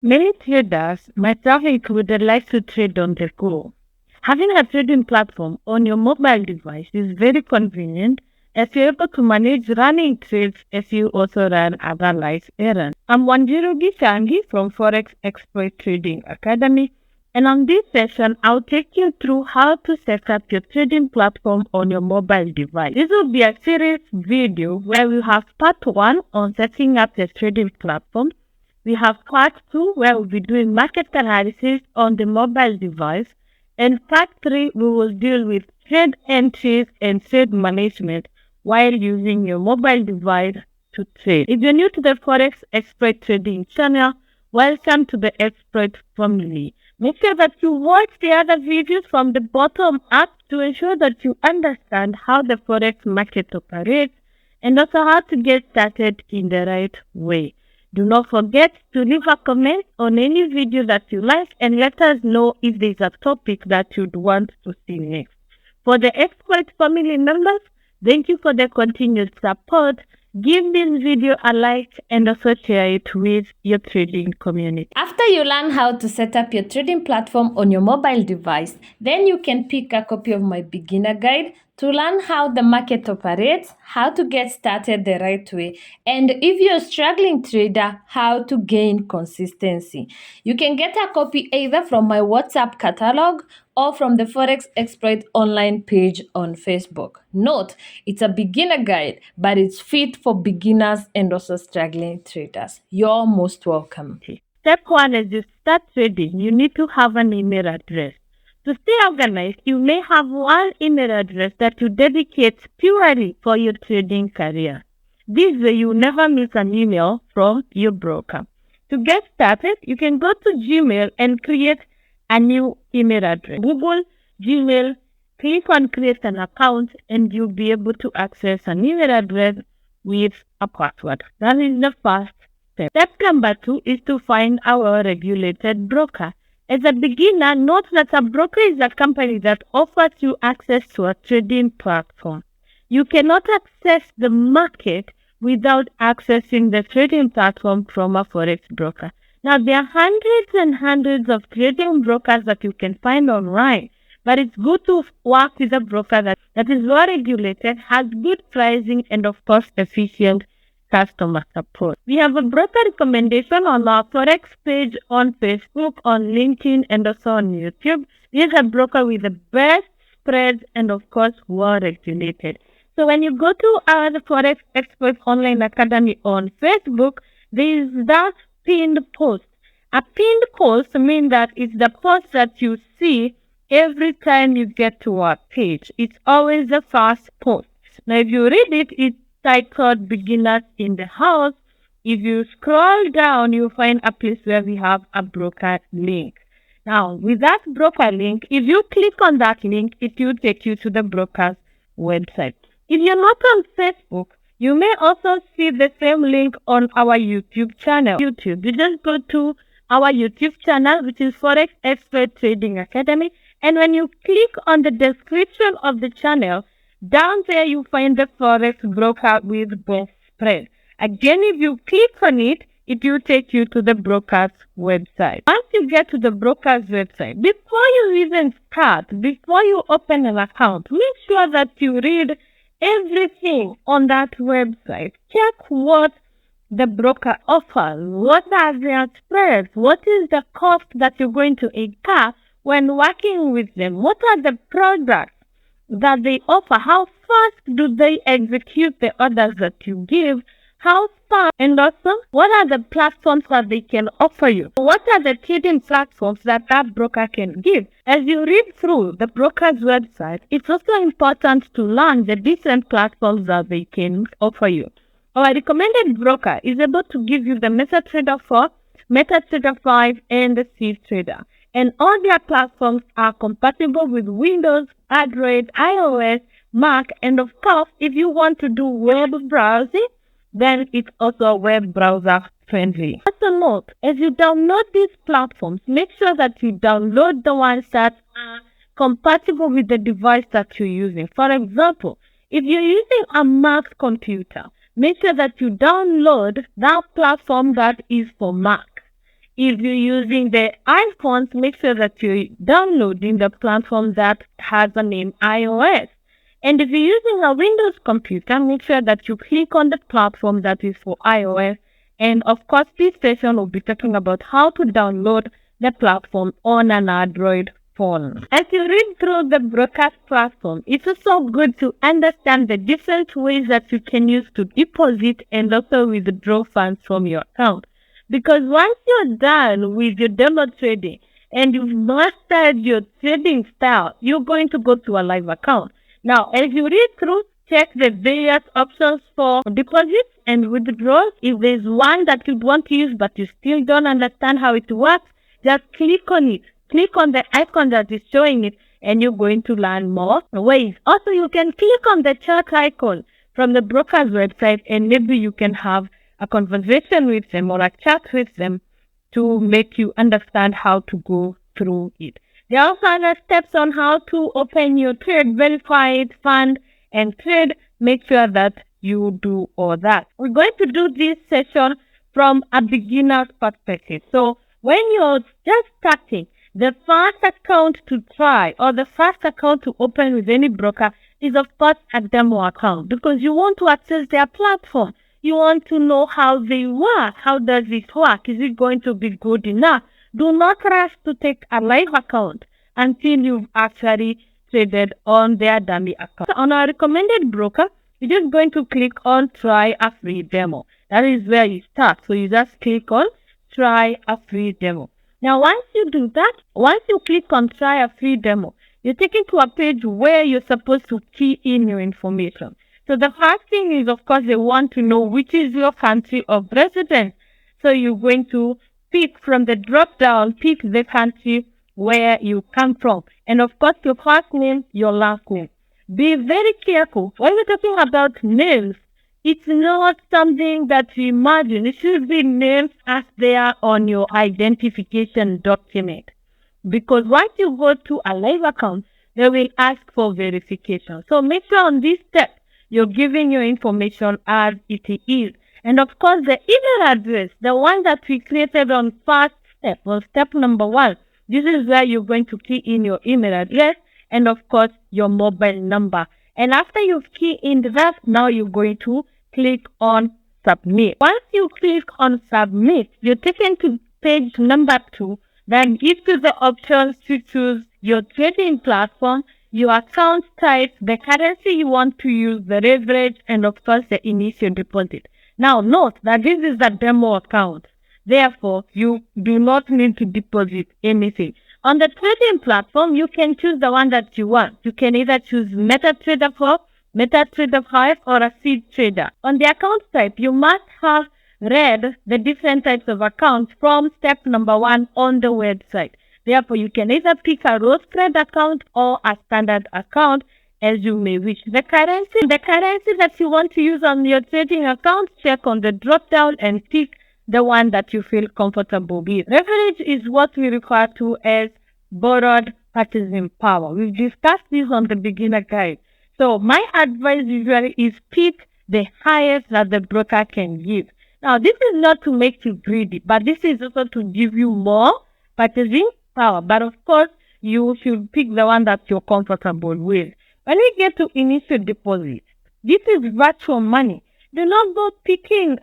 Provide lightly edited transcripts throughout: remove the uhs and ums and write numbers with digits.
Many traders, myself included, like to trade on the go. Having a trading platform on your mobile device is very convenient as you're able to manage running trades as you also run other life errands. I'm Wanjirugi Shangi from Forex Expert Trading Academy, and on this session, I'll take you through how to set up your trading platform on your mobile device. This will be a series video where we have part 1 on setting up your trading platform. We have part 2 where we'll be doing market analysis on the mobile device. And part 3 we will deal with trade entries and trade management while using your mobile device to trade. If you're new to the Forex Expert Trading channel, welcome to the Expert family. Make sure that you watch the other videos from the bottom up to ensure that you understand how the Forex market operates and also how to get started in the right way. Do not forget to leave a comment on any video that you like and let us know if there is a topic that you'd want to see next. For the expert family members, thank you for the continued support. Give this video a like and also share it with your trading community. After you learn how to set up your trading platform on your mobile device, then you can pick a copy of my beginner guide to learn how the market operates, how to get started the right way, and if you're a struggling trader, how to gain consistency. You can get a copy either from my WhatsApp catalog or from the Forex Expert online page on Facebook. Note, it's a beginner guide, but it's fit for beginners and also struggling traders. You're most welcome. Step 1, as you start trading, you need to have an email address. To stay organized, you may have one email address that you dedicate purely for your trading career. This way, you never miss an email from your broker. To get started, you can go to Gmail and create a new email address. Google, Gmail, click on create an account, and you'll be able to access an email address with a password. That is the first step. Step number 2 is to find our regulated broker. As a beginner, note that a broker is a company that offers you access to a trading platform. You cannot access the market without accessing the trading platform from a Forex broker. Now, there are hundreds and hundreds of trading brokers that you can find online, but it's good to work with a broker that is well regulated, has good pricing, and of course, efficient customer support. We have a broker recommendation on our Forex page on Facebook, on LinkedIn, and also on YouTube. This is a broker with the best spreads and of course well regulated. So when you go to our Forex Expert Online Academy on Facebook, there is that pinned post. A pinned post means that it's the post that you see every time you get to our page. It's always the first post. Now if you read it, it's titled Beginners in the House. If you scroll down, you'll find a place where we have a broker link. Now, with that broker link, if you click on that link, it will take you to the broker's website. If you're not on Facebook, you may also see the same link on our YouTube channel. You just go to our YouTube channel, which is Forex Expert Trading Academy. And when you click on the description of the channel, down there you find the Forex broker with best spread. Again, if you click on it, it will take you to the broker's website. Once you get to the broker's website, before you even start, before you open an account, make sure that you read everything on that website. Check what the broker offers. What are their spreads? What is the cost that you're going to incur when working with them? What are the products that they offer? How fast do they execute the orders that you give? How fast? And also, what are the platforms that they can offer you? What are the trading platforms that broker can give? As you read through the broker's website, it's also important to learn the different platforms that they can offer you. Our recommended broker is able to give you the MetaTrader 4, MetaTrader 5, and the CTrader. And all their platforms are compatible with Windows, Android, iOS, Mac, and of course, if you want to do web browsing, then it's also web browser friendly. Also note, as you download these platforms, make sure that you download the ones that are compatible with the device that you're using. For example, if you're using a Mac computer, make sure that you download that platform that is for Mac. If you're using the iPhones, make sure that you're downloading the platform that has the name iOS. And if you're using a Windows computer, make sure that you click on the platform that is for iOS. And of course, this session will be talking about how to download the platform on an Android phone. As you read through the broadcast platform, it's also good to understand the different ways that you can use to deposit and also withdraw funds from your account. Because once you're done with your demo trading and you've mastered your trading style, you're going to go to a live account. Now, as you read through, check the various options for deposits and withdrawals. If there's one that you want to use but you still don't understand how it works, just click on it. Click on the icon that is showing it and you're going to learn more ways. Also, you can click on the chat icon from the broker's website and maybe you can have a conversation with them or a chat with them to make you understand how to go through it. There are also other steps on how to open your trade, verify it, fund, and trade. Make sure that you do all that. We're going to do this session from a beginner's perspective. So when you're just starting, the first account to try or the first account to open with any broker is of course a demo account because you want to access their platform. You want to know how they work. How does it work? Is it going to be good enough? Do not rush to take a live account until you've actually traded on their dummy account. So on our recommended broker, you're just going to click on try a free demo. That is where you start. So you just click on try a free demo. Now, once you do that, once you click on try a free demo, you're taken to a page where you're supposed to key in your information. So the first thing is, of course, they want to know which is your country of residence. So you're going to pick from the drop down, pick the country where you come from. And of course, your first name, your last name. Be very careful. When we're talking about names, it's not something that you imagine. It should be names as they are on your identification document. Because once you go to a live account, they will ask for verification. So make sure on this step, you're giving your information as it is. And of course, the email address, the one that we created on first step, or step number 1, this is where you're going to key in your email address and of course, your mobile number. And after you've keyed in that, now you're going to click on submit. Once you click on submit, you're taken to page number 2. Then gives you the options to choose your trading platform, your account type, the currency you want to use, the leverage, and of course the initial deposit. Now note that this is a demo account. Therefore, you do not need to deposit anything. On the trading platform, you can choose the one that you want. You can either choose MetaTrader 4, MetaTrader 5, or a seed trader. On the account type, you must have read the different types of accounts from step number 1 on the website. Therefore, you can either pick a row spread account or a standard account as you may wish. The currency that you want to use on your trading account, check on the drop down and pick the one that you feel comfortable with. Leverage is what we refer to as borrowed purchasing power. We've discussed this on the beginner guide. So my advice usually is pick the highest that the broker can give. Now, this is not to make you greedy, but this is also to give you more purchasing power. But of course, you should pick the one that you're comfortable with. When we get to initial deposit, this is virtual money. Do not go picking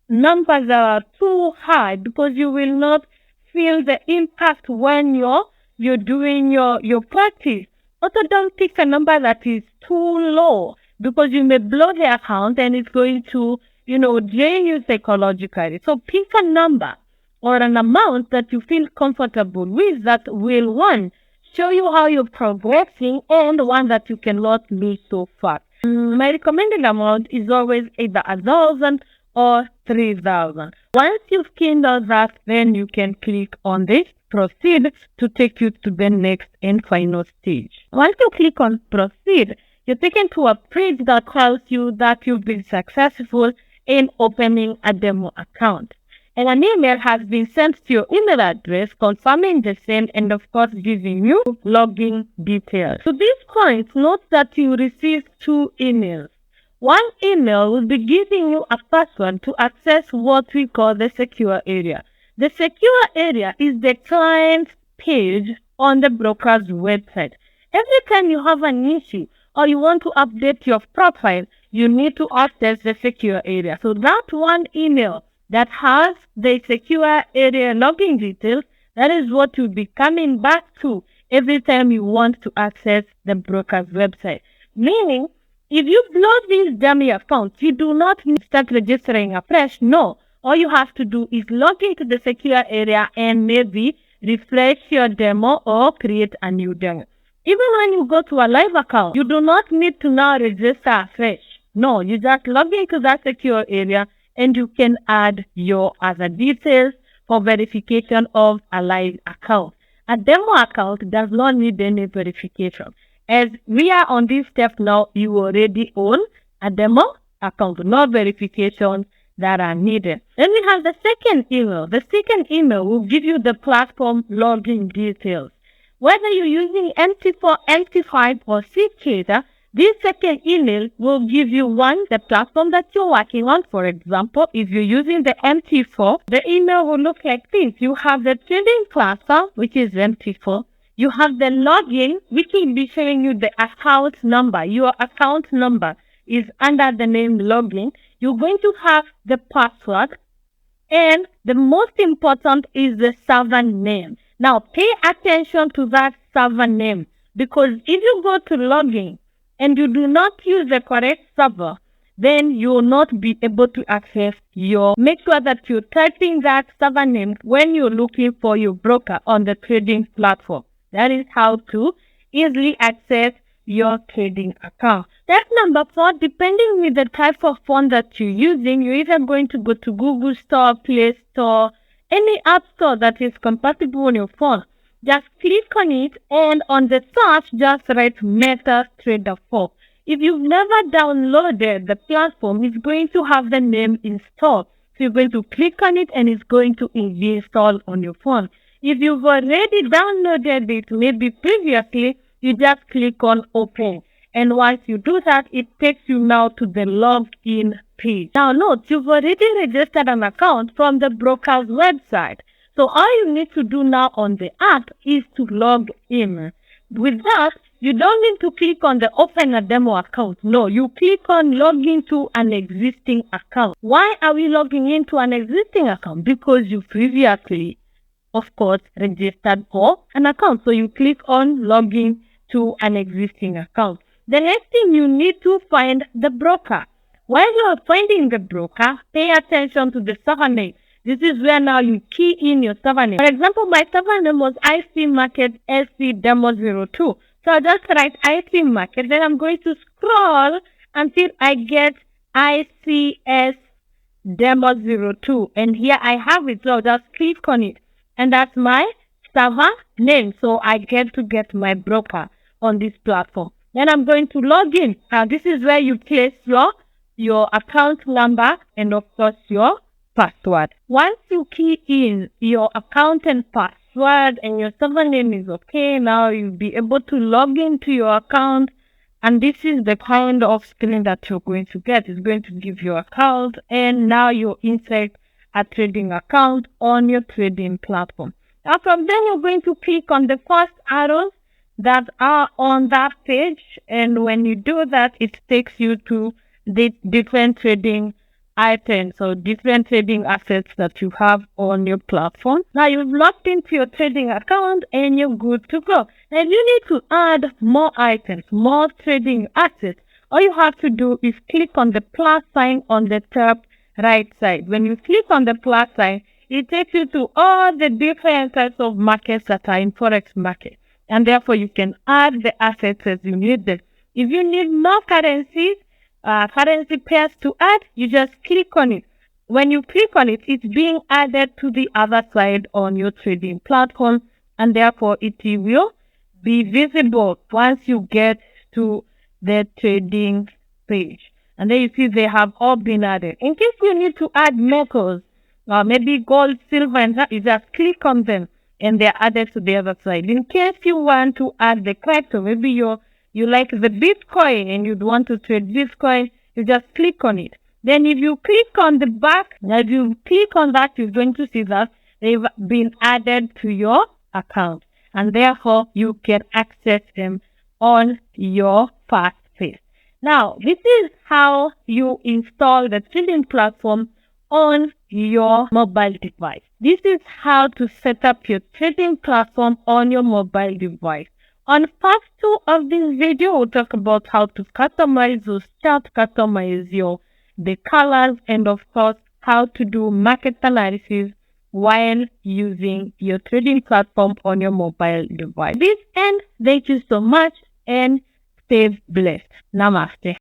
numbers that are too high because you will not feel the impact when you're doing your practice. Also, don't pick a number that is too low because you may blow the account and it's going to drain you psychologically. So pick a number or an amount that you feel comfortable with that will, one, show you how you're progressing and one that you cannot lose so fast. My recommended amount is always either 1,000 or 3,000. Once you've keyed on that, then you can click on this proceed to take you to the next and final stage. Once you click on proceed, you're taken to a page that tells you that you've been successful in opening a demo account. And an email has been sent to your email address confirming the same and of course giving you login details. To this point, note that you received 2 emails. One email will be giving you a password to access what we call the secure area. The secure area is the client's page on the broker's website. Every time you have an issue or you want to update your profile, you need to access the secure area. So that one email that has the secure area login details, that is what you'll be coming back to every time you want to access the broker's website. Meaning, if you block these dummy accounts, you do not need to start registering afresh. No. All you have to do is log into the secure area and maybe refresh your demo or create a new demo. Even when you go to a live account, you do not need to now register afresh. No, you just log into that secure area and you can add your other details for verification of a live account. A demo account does not need any verification. As we are on this step now, you already own a demo account, no verification that are needed. Then we have the second email. The second email will give you the platform login details. Whether you're using MT4, MT5 or Secure, this second email will give you the platform that you're working on. For example, if you're using the MT4, the email will look like this. You have the trading platform, which is MT4. You have the login, which will be showing you the account number. Your account number is under the name login. You're going to have the password, and the most important is the server name. Now, pay attention to that server name, because if you go to login and you do not use the correct server, then you will not be able to access make sure that you're typing that server name when you're looking for your broker on the trading platform. That is how to easily access your trading account. Step number 4, depending with the type of phone that you're using, you're either going to go to Google Store, Play Store, any app store that is compatible on your phone. Just click on it, and on the search, just write MetaTrader 4. If you've never downloaded the platform, it's going to have the name installed. So you're going to click on it and it's going to be installed on your phone. If you've already downloaded it, maybe previously, you just click on open. And once you do that, it takes you now to the login page. Now note, you've already registered an account from the broker's website. So all you need to do now on the app is to log in. With that, you don't need to click on the open a demo account. No, you click on login to an existing account. Why are we logging into an existing account? Because you previously, of course, registered for an account. So you click on login to an existing account. The next thing, you need to find the broker. While you are finding the broker, pay attention to the server name. This is where now you key in your server name. For example, my server name was IC Market SC Demo 02. So I'll just write IC Market. Then I'm going to scroll until I get ICS Demo 02. And here I have it. So I'll just click on it. And that's my server name. So I get my broker on this platform. Then I'm going to log in. Now this is where you place your account number and of course your password. Once you key in your account and password and your server name is okay, now you'll be able to log into your account, and this is the kind of screen that you're going to get. It's going to give your account, and now you're inside a trading account on your trading platform. Now from then you're going to click on the first arrows that are on that page, and when you do that, it takes you to the different trading items or different trading assets that you have on your platform. Now you've logged into your trading account and you're good to go. And you need to add more items, more trading assets. All you have to do is click on the plus sign on the top right side. When you click on the plus sign, it takes you to all the different types of markets that are in Forex market. And therefore you can add the assets as you need them. If you need more currencies, currency pairs to add, you just click on it. When you click on it, it's being added to the other side on your trading platform, and therefore it will be visible once you get to the trading page. And then you see they have all been added. In case you need to add metals, maybe gold, silver, and that, you just click on them and they're added to the other side. In case you want to add the crypto, maybe you like the Bitcoin and you'd want to trade Bitcoin, you just click on it. Then if you click on the back, if you click on that, you're going to see that they've been added to your account, and therefore you can access them on your fast pace. Now, this is how you install the trading platform on your mobile device. This is how to set up your trading platform on your mobile device. On part 2 of this video, we'll talk about how to customize your chart, customize the colors, and of course, how to do market analysis while using your trading platform on your mobile device. This end, thank you so much and stay blessed. Namaste.